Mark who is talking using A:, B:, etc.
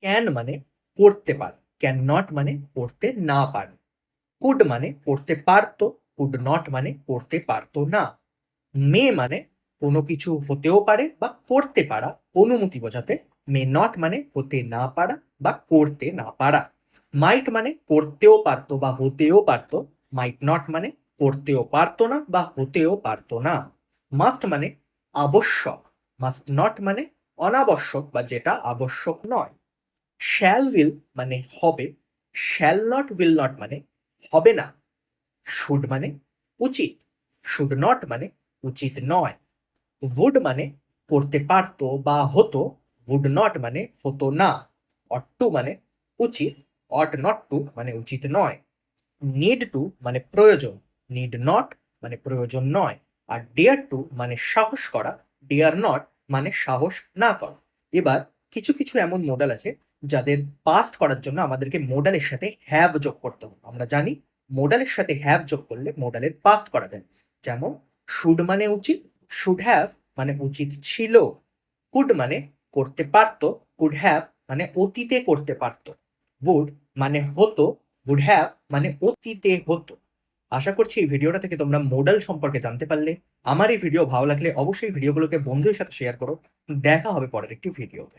A: Can মানে করতে পারে, ক্যান নট মানে করতে না পারে। কুড মানে করতে পারতো, কুড নট মানে করতে পারতো না। মে মানে কোনো কিছু হতেও পারে বা করতে পারা, অনুমতি বোঝাতে। মে নট মানে হতে না পারা বা করতে না পারা। মাইট মানে করতেও পারতো বা হতেও পারতো, মাইট নট মানে করতেও পারতো না বা হতেও পারতো না। মাস্ট মানে আবশ্যক, মাস্ট নট মানে অনাবশ্যক বা যেটা আবশ্যক নয়। শ্যাল উইল মানে হবে, শ্যাল নট উইল নট মানে হবে না। শুড মানে উচিত, শুড নট মানে উচিত নয়। উড মানে করতে পারতো বা হতো, উড নট মানে হতো না। অট টু মানে উচিত, অট নট টু মানে উচিত নয়। নিড টু মানে প্রয়োজন, নিড নট মানে প্রয়োজন নয়। আর ডেয়ার টু মানে সাহস করা, ডেয়ার নট মানে সাহস না করা। এবার কিছু কিছু এমন মডেল আছে যাদের পাস্ট করার জন্য আমাদেরকে মোডালের সাথে হ্যাভ যোগ করতে হবে। আমরা জানি মোডালের সাথে হ্যাভ যোগ করলে মোডালের পাস্ট করা যায়। যেমন শুড মানে উচিত, শুড হ্যাভ মানে উচিত ছিল। কুড মানে করতে পারতো, কুড হ্যাভ মানে অতীতে করতে পারতো। উড মানে হতো, উড হ্যাভ মানে অতীতে হতো। আশা করছি এই ভিডিওটা থেকে তোমরা মোডাল সম্পর্কে জানতে পারলে। আমার এই ভিডিও ভালো লাগলে অবশ্যই ভিডিওগুলোকে বন্ধুদের সাথে শেয়ার করো। দেখা হবে পরের একটি ভিডিওতে।